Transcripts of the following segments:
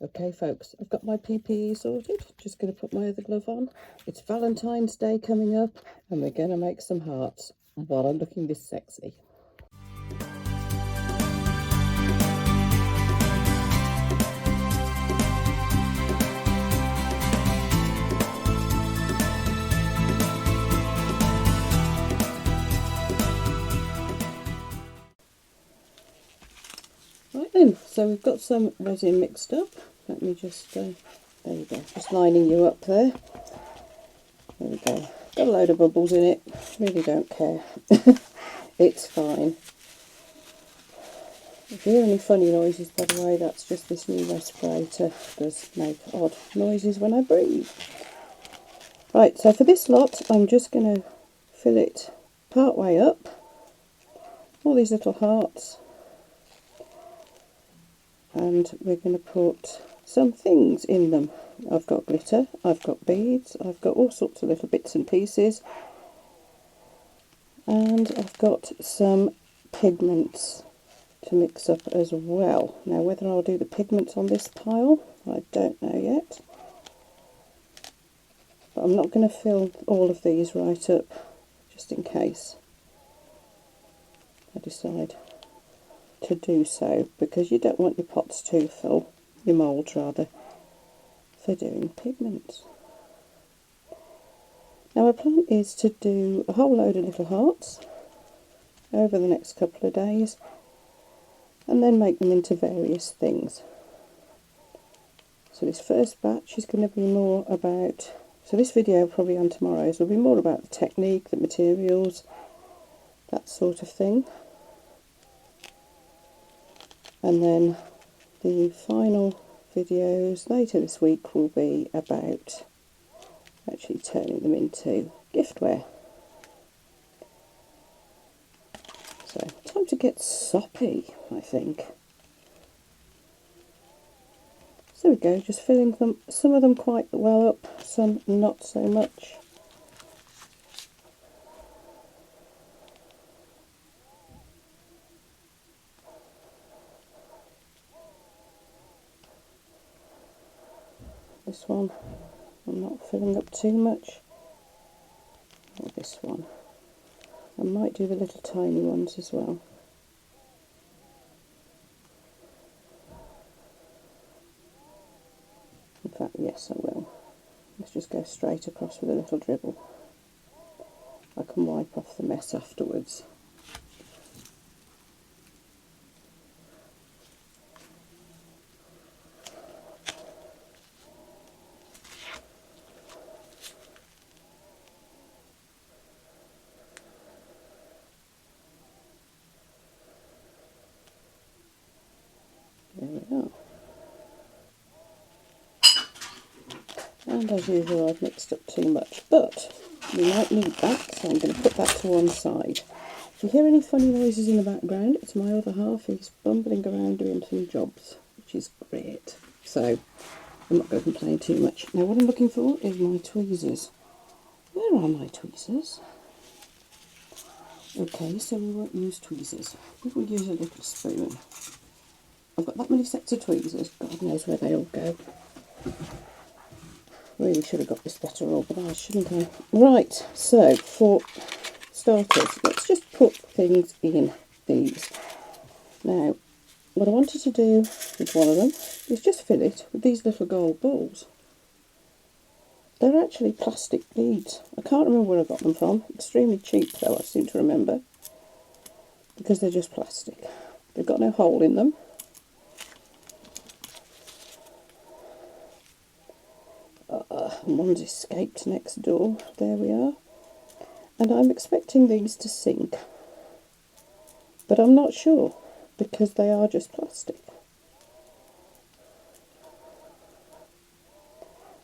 Okay folks, I've got my PPE sorted, just going to put my other glove on. It's Valentine's Day coming up and we're going to make some hearts while I'm looking this sexy. Right then, so we've got some resin mixed up. Let me just, there you go, just lining you up there. There we go. Got a load of bubbles in it, really don't care. It's fine. If you hear any funny noises, by the way, that's just this new respirator does make odd noises when I breathe. Right, so for this lot, I'm just going to fill it part way up. All these little hearts. And we're going to put some things in them. I've got glitter, I've got beads, I've got all sorts of little bits and pieces. And I've got some pigments to mix up as well. Now whether I'll do the pigments on this pile, I don't know yet. But I'm not going to fill all of these right up, just in case I decide to do so, because you don't want your pots too full, your moulds rather, for doing pigments. Now my plan is to do a whole load of little hearts over the next couple of days and then make them into various things. So this first batch is going to be more about, so this video probably on tomorrow's will be more about the technique, the materials, that sort of thing. And then the final videos later this week will be about actually turning them into giftware. So, time to get soppy, I think. So there we go, just filling them, some of them quite well up, some not so much. This one, I'm not filling up too much. Or this one. I might do the little tiny ones as well. In fact, yes I will. Let's just go straight across with a little dribble. I can wipe off the mess afterwards. There we are. And as usual I've mixed up too much, but we might need that, so I'm going to put that to one side. If you hear any funny noises in the background, it's my other half. He's bumbling around doing some jobs, which is great. So I'm not going to complain too much. Now what I'm looking for is my tweezers. Where are my tweezers? Okay, so we won't use tweezers. We will use a little spoon. I've got that many sets of tweezers, God knows where they all go. Really should have got this better organised, shouldn't I? Right, so for starters, let's just put things in these. Now, what I wanted to do with one of them is just fill it with these little gold balls. They're actually plastic beads. I can't remember where I got them from. Extremely cheap though, I seem to remember. Because they're just plastic. They've got no hole in them. One's escaped next door. There we are. And I'm expecting these to sink. But I'm not sure, because they are just plastic.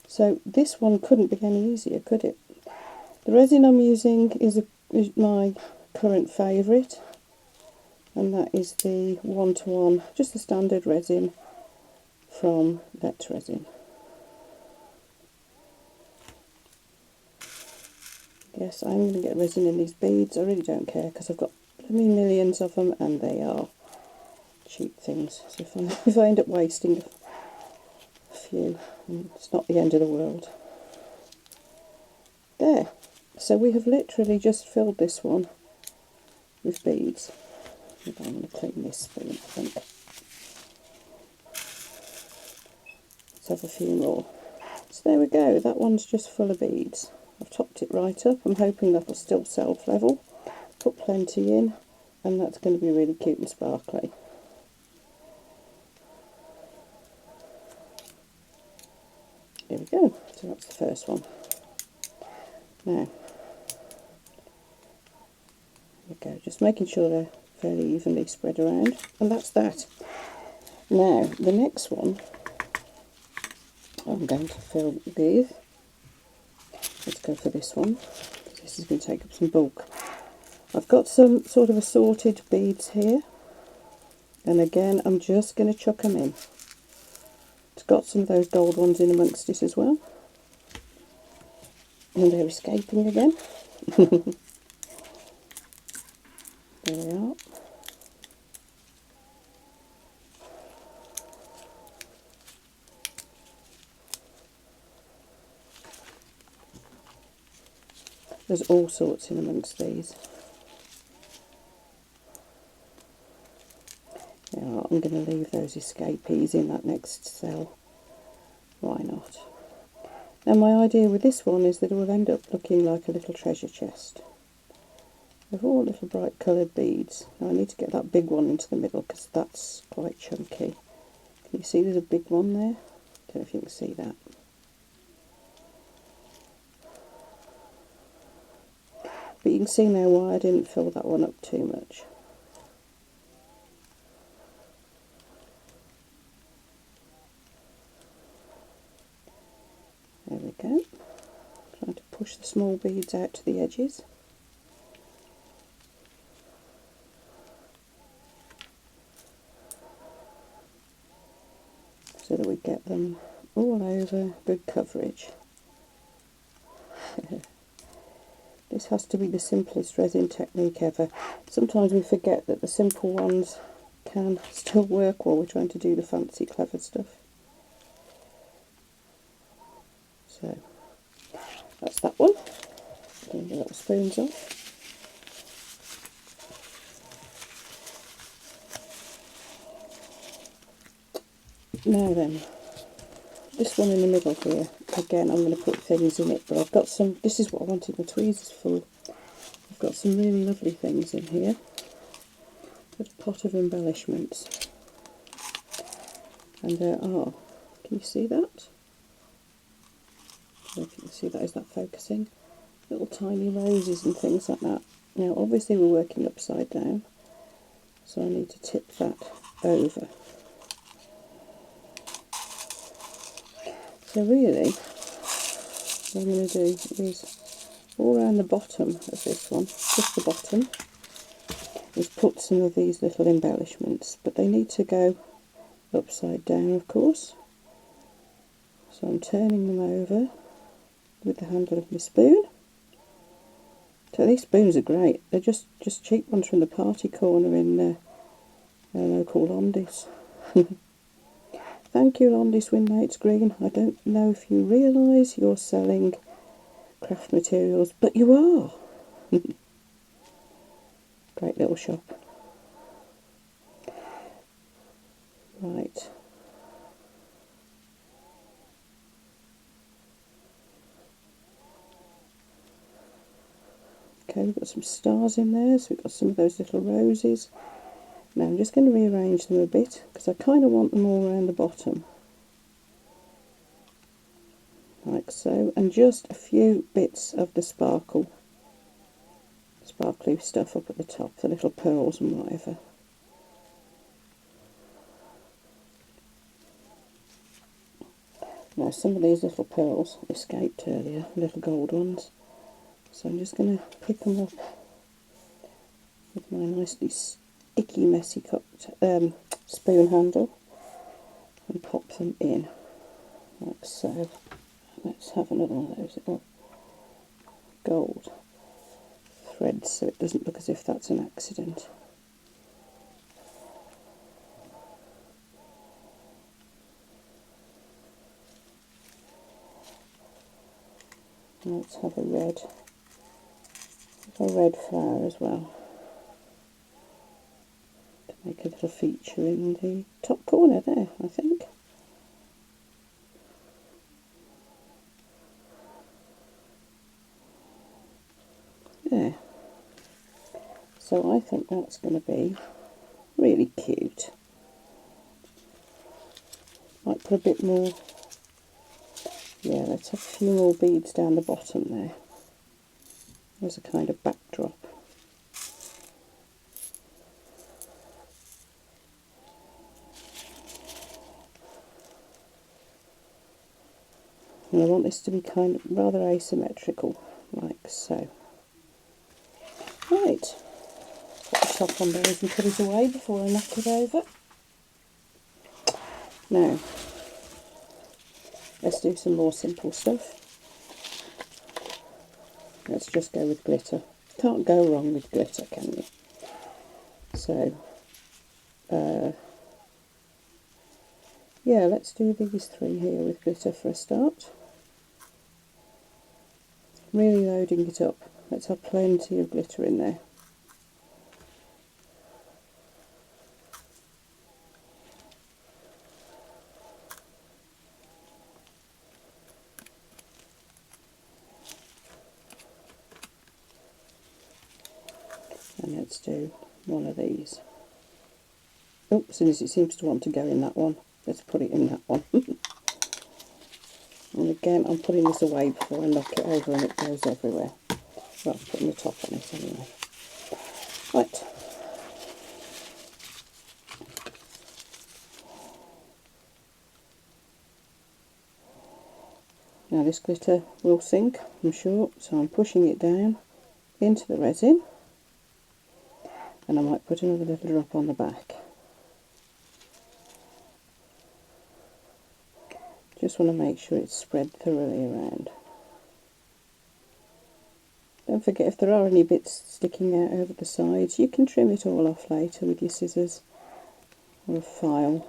So this one couldn't be any easier, could it? The resin I'm using is my current favourite. And that is the 1:1, just the standard resin from Let Resin. Yes, I'm going to get resin in these beads. I really don't care because I've got millions of them and they are cheap things. So if I end up wasting few, and it's not the end of the world. There. So we have literally just filled this one with beads. I'm going to clean this spoon, I think. Let's have a few more. So there we go, that one's just full of beads. I've topped it right up. I'm hoping that'll still self-level. Put plenty in, and that's going to be really cute and sparkly. There we go, so that's the first one. Now, there we go, just making sure they're fairly evenly spread around, and that's that. Now, the next one I'm going to fill with, let's go for this one, this is going to take up some bulk. I've got some sort of assorted beads here, and again I'm just going to chuck them in. It's got some of those gold ones in amongst it as well, and they're escaping again. There we are. There's all sorts in amongst these. Yeah, I'm going to leave those escapees in that next cell. Why not? Now my idea with this one is that it will end up looking like a little treasure chest. They're all little bright coloured beads. Now I need to get that big one into the middle because that's quite chunky. Can you see there's a big one there? Don't know if you can see that. But you can see now why I didn't fill that one up too much. There we go. Trying to push the small beads out to the edges. So that we get them all over, good coverage. This has to be the simplest resin technique ever. Sometimes we forget that the simple ones can still work while we're trying to do the fancy clever stuff. So that's that one. Clean the little spoons off. Now then, this one in the middle here, again I'm going to put things in it, but I've got some, this is what I wanted my tweezers for. I've got some really lovely things in here. Got a pot of embellishments. And there are, can you see that? I don't know if you can see that, is that focusing? Little tiny roses and things like that. Now obviously we're working upside down, so I need to tip that over. So really, what I'm going to do is all around the bottom of this one, just the bottom, is put some of these little embellishments, but they need to go upside down of course. So I'm turning them over with the handle of my spoon. So these spoons are great, they're just cheap ones from the party corner in our local Londis. Thank you Londis Winmates Green. I don't know if you realise you're selling craft materials, but you are. Great little shop. Right. Okay, we've got some stars in there, so we've got some of those little roses. Now I'm just going to rearrange them a bit because I kind of want them all around the bottom. Like so, and just a few bits of the sparkly stuff up at the top, the little pearls and whatever. Now some of these little pearls escaped earlier, little gold ones, so I'm just going to pick them up with my nicely sticky, messy spoon handle and pop them in, like so. Let's have another one of those little gold threads so it doesn't look as if that's an accident. Let's have a red flower as well, to make a little feature in the top corner there, I think. There. So I think that's going to be really cute. Might put a bit more, yeah, let's have a few more beads down the bottom there. As a kind of backdrop. And I want this to be kind of rather asymmetrical, like so. Right, put the top on those and put it away before I knock it over. Now, let's do some more simple stuff. Let's just go with glitter. Can't go wrong with glitter, can you? So, yeah, let's do these three here with glitter for a start. Really loading it up. Let's have plenty of glitter in there. And let's do one of these. Oh, as soon as it seems to want to go in that one, let's put it in that one. And again, I'm putting this away before I knock it over and it goes everywhere. Well, I'm putting the top on it anyway. Right. Now this glitter will sink, I'm sure, so I'm pushing it down into the resin. And I might put another little drop on the back. Just want to make sure it's spread thoroughly around. Don't forget, if there are any bits sticking out over the sides, you can trim it all off later with your scissors or a file.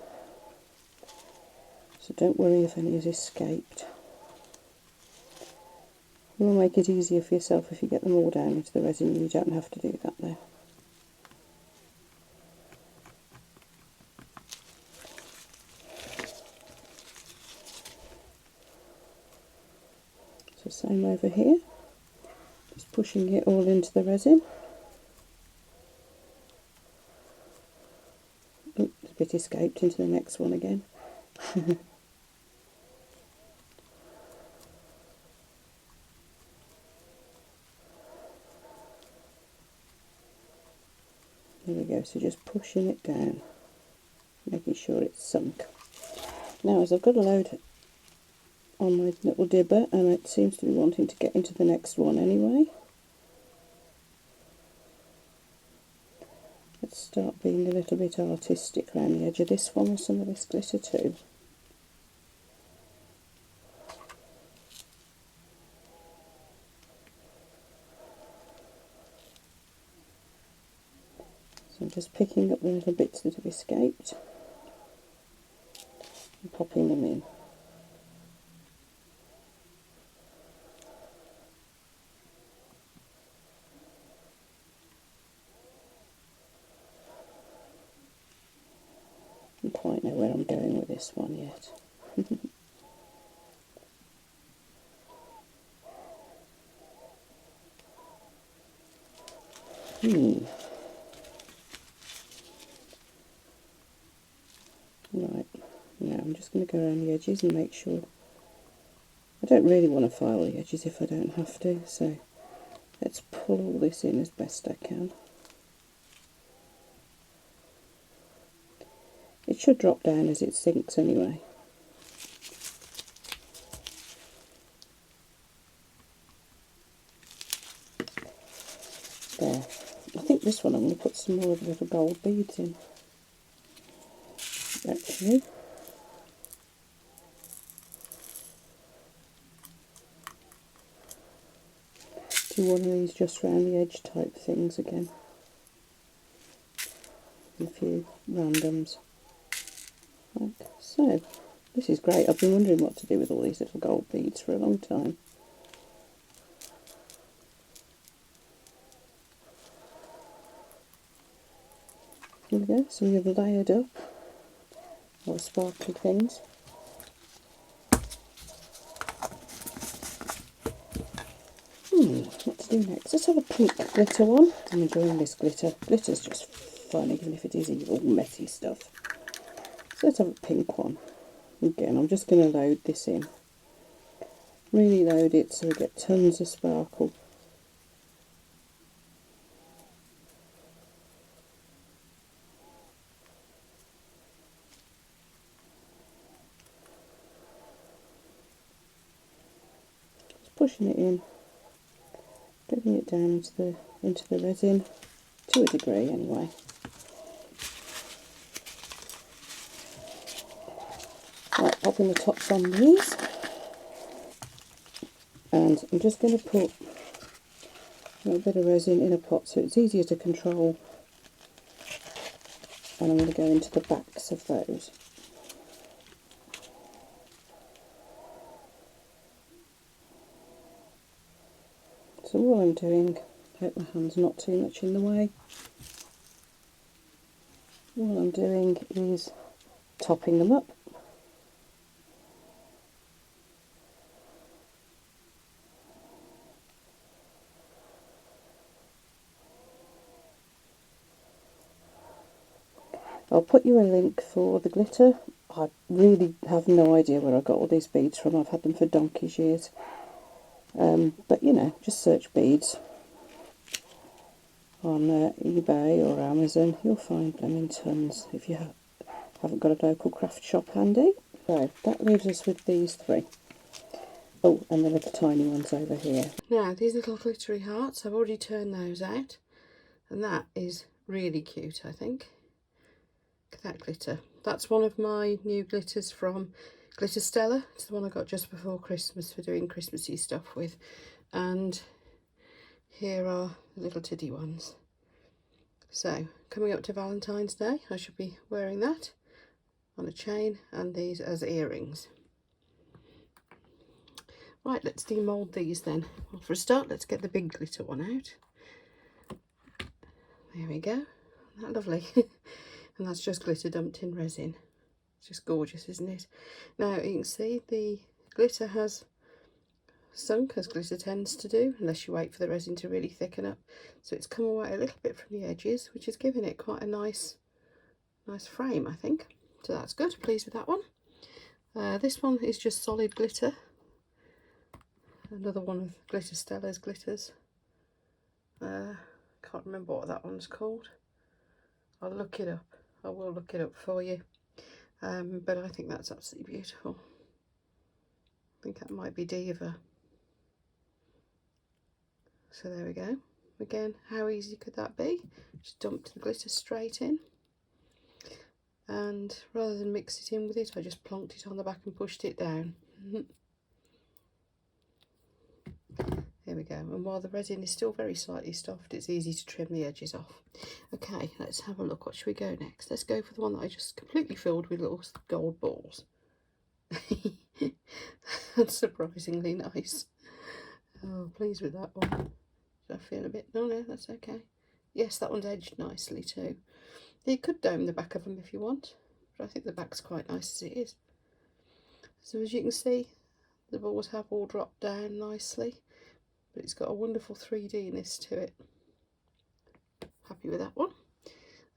So don't worry if any has escaped. It will make it easier for yourself if you get them all down into the resin and you don't have to do that there. So same over here. Just pushing it all into the resin. Oops, a bit escaped into the next one again. There we go, so just pushing it down, making sure it's sunk. Now, as I've got a load on my little dibber, and it seems to be wanting to get into the next one anyway, let's start being a little bit artistic around the edge of this one with some of this glitter too. So I'm just picking up the little bits that have escaped and popping them in. I don't quite know where I'm going with this one yet. Right, now I'm just going to go around the edges and make sure. I don't really want to file the edges if I don't have to, so let's pull all this in as best I can. It should drop down as it sinks anyway. There. I think this one I'm going to put some more of the little gold beads in. Actually. Do one of these just round the edge type things again. And a few randoms. Like so. This is great. I've been wondering what to do with all these little gold beads for a long time. There we go, so we've layered up our sparkly things. What to do next? Let's have a pink glitter one. I'm enjoying this glitter. Glitter's just fun, even if it is all messy stuff. So let's have a pink one. Again, I'm just going to load this in. Really load it so we get tons of sparkle. Just pushing it in, getting it down into the resin, to a degree anyway. Right, popping the tops on these. And I'm just going to put a little bit of resin in a pot so it's easier to control. And I'm going to go into the backs of those. So all I'm doing, I hope my hand's not too much in the way. All I'm doing is topping them up. I'll put you a link for the glitter. I really have no idea where I got all these beads from. I've had them for donkey's years. But you know, just search beads on eBay or Amazon. You'll find them in tons if you haven't got a local craft shop handy. So that leaves us with these three. Oh, and the little tiny ones over here. Now, these little glittery hearts, I've already turned those out. And that is really cute, I think. Look at that glitter. That's one of my new glitters from Glitter Stella. It's the one I got just before Christmas for doing Christmassy stuff with. And here are the little tiddy ones. So, coming up to Valentine's Day, I should be wearing that on a chain and these as earrings. Right, let's demould these then. Well, for a start, let's get the big glitter one out. There we go. Isn't that lovely? And that's just glitter dumped in resin. It's just gorgeous, isn't it? Now, you can see the glitter has sunk, as glitter tends to do, unless you wait for the resin to really thicken up. So it's come away a little bit from the edges, which is giving it quite a nice frame, I think. So that's good. Pleased with that one. This one is just solid glitter. Another one of Glitter Stella's glitters. Can't remember what that one's called. I'll look it up. I will look it up for you. But I think that's absolutely beautiful. I think that might be Diva. So there we go. Again, how easy could that be? Just dumped the glitter straight in. And rather than mix it in with it, I just plonked it on the back and pushed it down. There we go. And while the resin is still very slightly soft, it's easy to trim the edges off. Okay, let's have a look. What should we go next? Let's go for the one that I just completely filled with little gold balls. That's surprisingly nice. Oh, pleased with that one. I feel a bit... No, that's okay. Yes, that one's edged nicely too. You could dome the back of them if you want, but I think the back's quite nice as it is. So as you can see, the balls have all dropped down nicely, but it's got a wonderful 3D-ness to it. Happy with that one.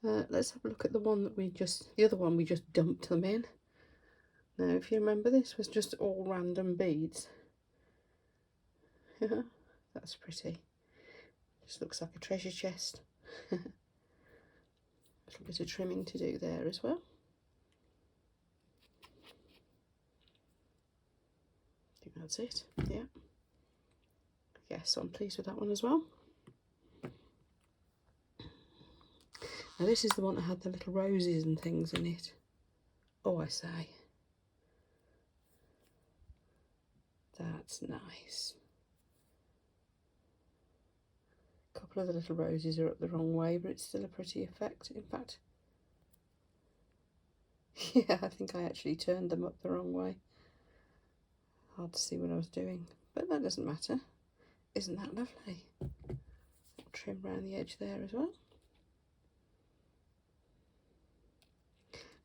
Let's have a look at the one that the other one we just dumped them in. Now, if you remember, this was just all random beads. That's pretty. Just looks like a treasure chest. A little bit of trimming to do there as well. I think that's it. Yeah. Yes, I'm pleased with that one as well. Now this is the one that had the little roses and things in it. Oh, I say. That's nice. A couple of the little roses are up the wrong way, but it's still a pretty effect. In fact, yeah, I think I actually turned them up the wrong way. Hard to see what I was doing, but that doesn't matter. Isn't that lovely? Trim around the edge there as well.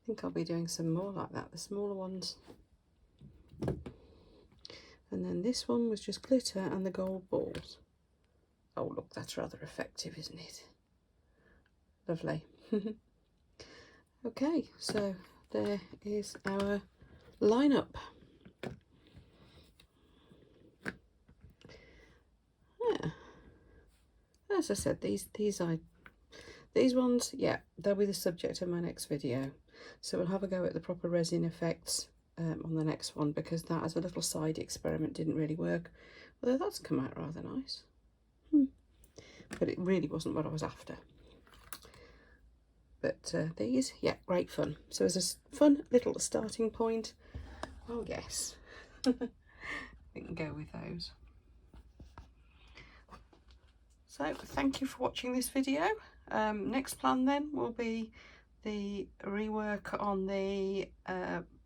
think I'll be doing some more like that, the smaller ones. And then this one was just glitter and the gold balls. Oh look, that's rather effective, isn't it? Lovely. Okay, so there is our lineup. Yeah. As I said, these ones, yeah, they'll be the subject of my next video. So we'll have a go at the proper resin effects on the next one, because that as a little side experiment didn't really work. Although that's come out rather nice. But it really wasn't what I was after. But these, yeah, great fun. So as a fun little starting point, oh yes, we can go with those. So thank you for watching this video. Next plan then will be the rework on the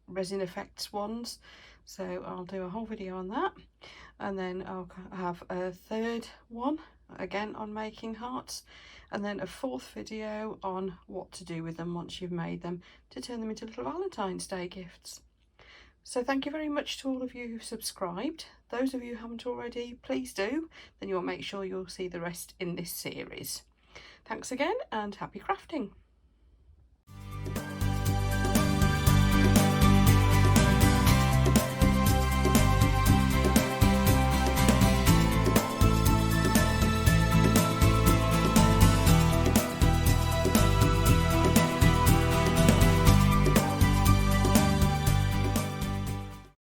resin effects ones. So I'll do a whole video on that, and then I'll have a third one again on making hearts, and then a fourth video on what to do with them once you've made them to turn them into little Valentine's Day gifts. So thank you very much to all of you who've subscribed. Those of you who haven't already, please do. Then you'll make sure you'll see the rest in this series. Thanks again and happy crafting.